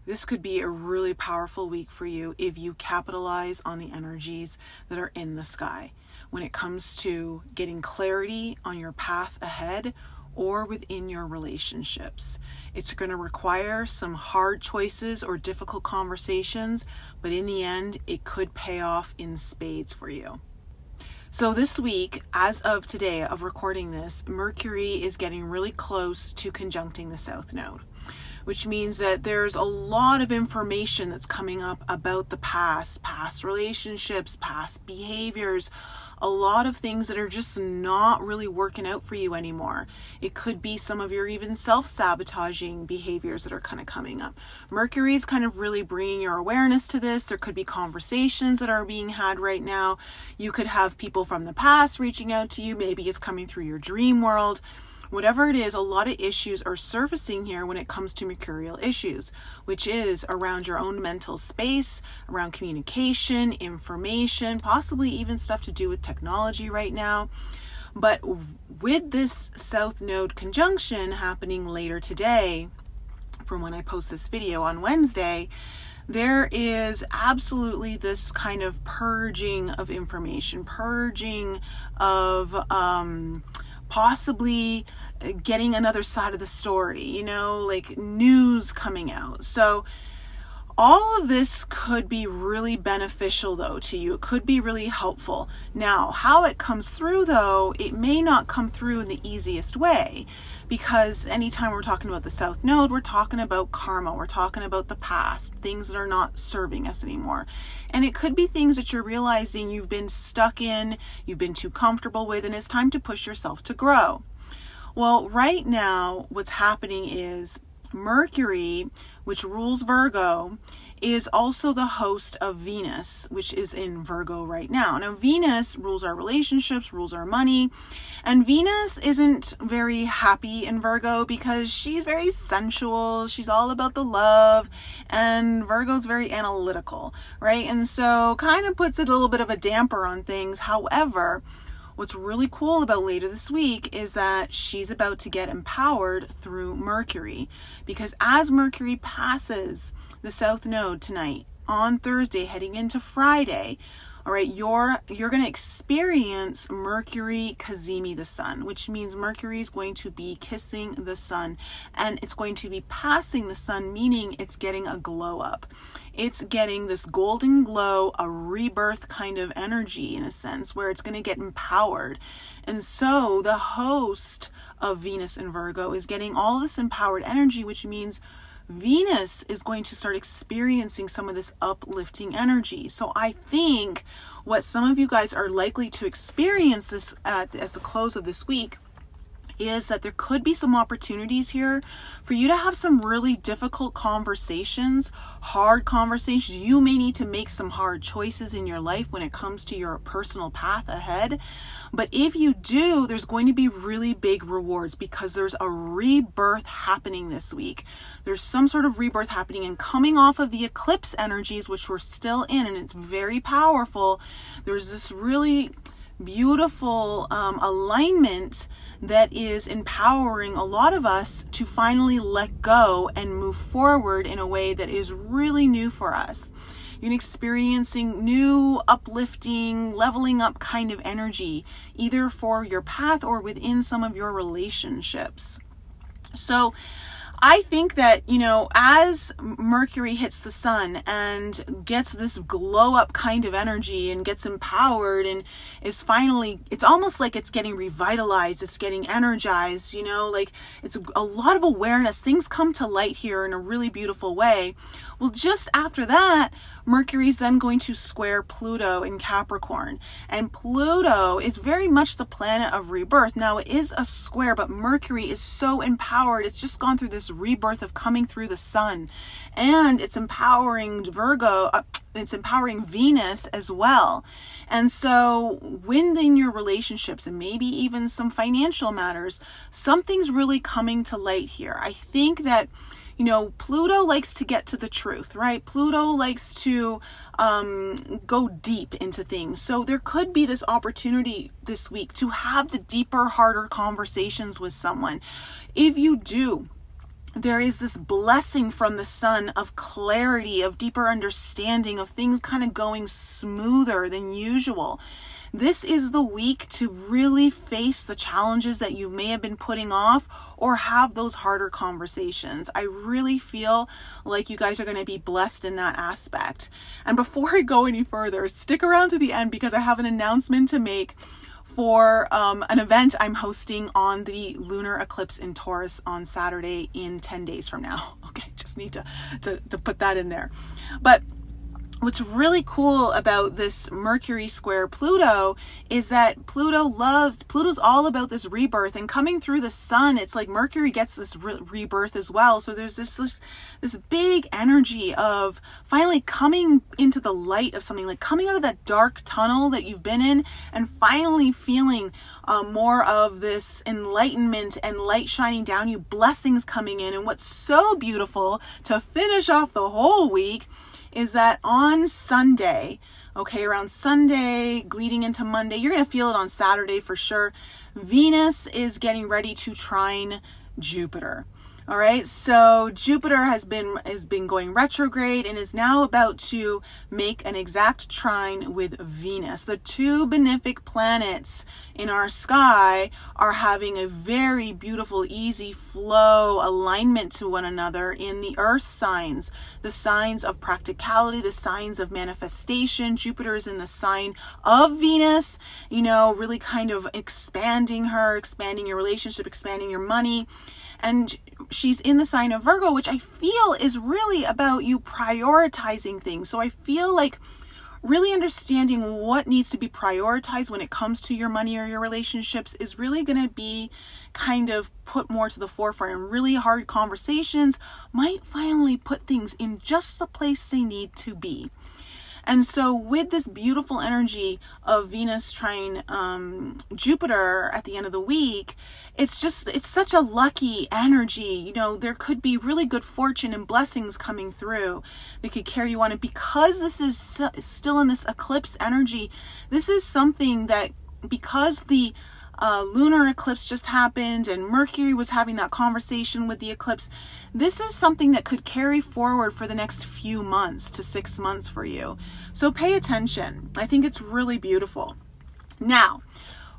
This could be a really powerful week for you if you capitalize on the energies that are in the sky when it comes to getting clarity on your path ahead or within your relationships. It's going to require some hard choices or difficult conversations, but in the end, it could pay off in spades for you. So this week, as of today of recording this, Mercury is getting really close to conjuncting the South Node, which means that there's a lot of information that's coming up about the past relationships, past behaviors, a lot of things that are just not really working out for you anymore. It could be some of your even self-sabotaging behaviors that are kind of coming up. Mercury is kind of really bringing your awareness to this. There could be conversations that are being had right now. You could have people from the past reaching out to you. Maybe it's coming through your dream world. Whatever it is, a lot of issues are surfacing here when it comes to mercurial issues, which is around your own mental space, around communication, information, possibly even stuff to do with technology right now. But with this South Node conjunction happening later today, from when I post this video on Wednesday, there is absolutely this kind of purging of information, purging of possibly getting another side of the story, like news coming out. So all of this could be really beneficial though to you. It could be really helpful. Now, how it comes through though, it may not come through in the easiest way, because anytime we're talking about the South Node, we're talking about karma, we're talking about the past, things that are not serving us anymore. And it could be things that you're realizing you've been stuck in, you've been too comfortable with, and it's time to push yourself to grow. Well, right now, what's happening is Mercury, which rules Virgo, is also the host of Venus, which is in Virgo right now. Now, Venus rules our relationships, rules our money, and Venus isn't very happy in Virgo because she's very sensual, she's all about the love, and Virgo's very analytical, right? And so kind of puts a little bit of a damper on things. However, what's really cool about later this week is that she's about to get empowered through Mercury, because as Mercury passes the South Node tonight on Thursday heading into Friday, all right, you're going to experience Mercury Kazemi the sun, which means Mercury is going to be kissing the sun, and it's going to be passing the sun, meaning it's getting a glow up. It's getting this golden glow, a rebirth kind of energy in a sense, where it's going to get empowered. And so the host of Venus in Virgo is getting all this empowered energy, which means Venus is going to start experiencing some of this uplifting energy. So I think what some of you guys are likely to experience this at the close of this week is that there could be some opportunities here for you to have some really difficult conversations, hard conversations. You may need to make some hard choices in your life when it comes to your personal path ahead. But if you do, there's going to be really big rewards because there's a rebirth happening this week. There's some sort of rebirth happening, and coming off of the eclipse energies, which we're still in, and it's very powerful, there's this really beautiful alignment that is empowering a lot of us to finally let go and move forward in a way that is really new for us. You're experiencing new, uplifting, leveling up kind of energy, either for your path or within some of your relationships. So I think that, as Mercury hits the sun and gets this glow up kind of energy and gets empowered and is finally, it's almost like it's getting revitalized, it's getting energized, like it's a lot of awareness. Things come to light here in a really beautiful way. Well, just after that, Mercury's then going to square Pluto in Capricorn. And Pluto is very much the planet of rebirth. Now, it is a square, but Mercury is so empowered. It's just gone through this rebirth of coming through the sun. And it's empowering it's empowering Venus as well. And so within your relationships and maybe even some financial matters, something's really coming to light here. I think that Pluto likes to get to the truth, right? Pluto likes to go deep into things. So there could be this opportunity this week to have the deeper, harder conversations with someone. If you do there is this blessing from the sun of clarity, of deeper understanding, of things kind of going smoother than usual. This is the week to really face the challenges that you may have been putting off, or have those harder conversations. I really feel like you guys are going to be blessed in that aspect. And before I go any further, stick around to the end, because I have an announcement to make for an event I'm hosting on the lunar eclipse in Taurus on Saturday in 10 days from now. Okay, just need to put that in there. But what's really cool about this Mercury square Pluto is that Pluto's all about this rebirth, and coming through the sun, it's like Mercury gets this rebirth as well. So there's this big energy of finally coming into the light of something, like coming out of that dark tunnel that you've been in and finally feeling more of this enlightenment and light shining down you, blessings coming in. And what's so beautiful to finish off the whole week is that on Sunday, okay, around Sunday, leading into Monday, you're going to feel it on Saturday for sure, Venus is getting ready to trine Jupiter. All right, so Jupiter has been going retrograde and is now about to make an exact trine with Venus. The two benefic planets in our sky are having a very beautiful, easy flow alignment to one another in the earth signs, the signs of practicality, the signs of manifestation. Jupiter is in the sign of Venus, really kind of expanding your relationship, expanding your money. And she's in the sign of Virgo, which I feel is really about you prioritizing things. So I feel like really understanding what needs to be prioritized when it comes to your money or your relationships is really going to be kind of put more to the forefront, and really hard conversations might finally put things in just the place they need to be. And so with this beautiful energy of Venus trine Jupiter at the end of the week, it's such a lucky energy. There could be really good fortune and blessings coming through that could carry you on. And because this is still in this eclipse energy, this is something that, because the lunar eclipse just happened and Mercury was having that conversation with the eclipse, this is something that could carry forward for the next few months to 6 months for you. So pay attention. I think it's really beautiful. Now,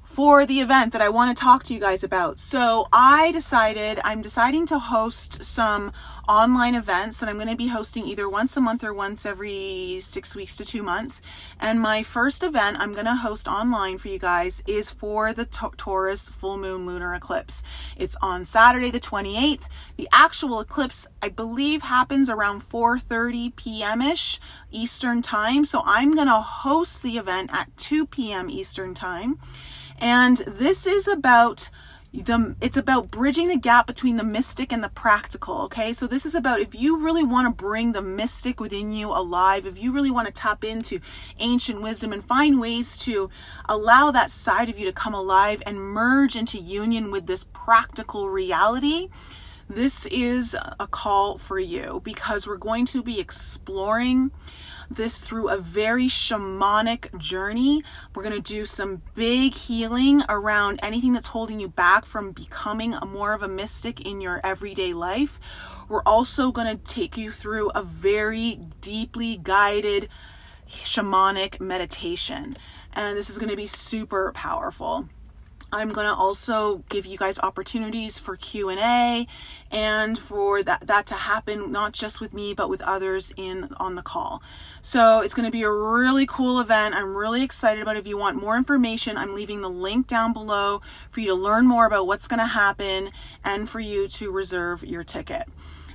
for the event that I want to talk to you guys about. So I'm deciding to host some online events that I'm going to be hosting either once a month or once every 6 weeks to 2 months. And my first event I'm going to host online for you guys is for the Taurus full moon lunar eclipse. It's on Saturday the 28th. The actual eclipse, I believe, happens around 4:30 p.m.-ish Eastern time. So I'm going to host the event at 2 p.m. Eastern time. And this is about bridging the gap between the mystic and the practical, okay? So this is about, if you really want to bring the mystic within you alive, if you really want to tap into ancient wisdom and find ways to allow that side of you to come alive and merge into union with this practical reality, this is a call for you, because we're going to be exploring this through a very shamanic journey. We're going to do some big healing around anything that's holding you back from becoming more of a mystic in your everyday life. We're also going to take you through a very deeply guided shamanic meditation, and this is going to be super powerful. I'm going to also give you guys opportunities for Q&A and for that to happen, not just with me, but with others on the call. So it's going to be a really cool event. I'm really excited about it. If you want more information, I'm leaving the link down below for you to learn more about what's going to happen and for you to reserve your ticket.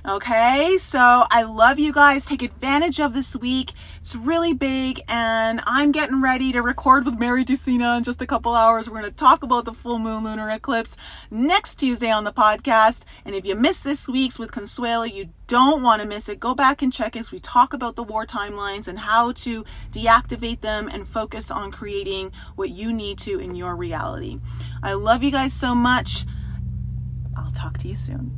Okay, so I love you guys. Take advantage of this week. It's really big, and I'm getting ready to record with Mary Ducina in just a couple hours. We're going to talk about the full moon lunar eclipse next Tuesday on the podcast. And if you missed this week's with Consuelo, you don't want to miss it. Go back and check as we talk about the war timelines and how to deactivate them and focus on creating what you need to in your reality. I love you guys so much. I'll talk to you soon.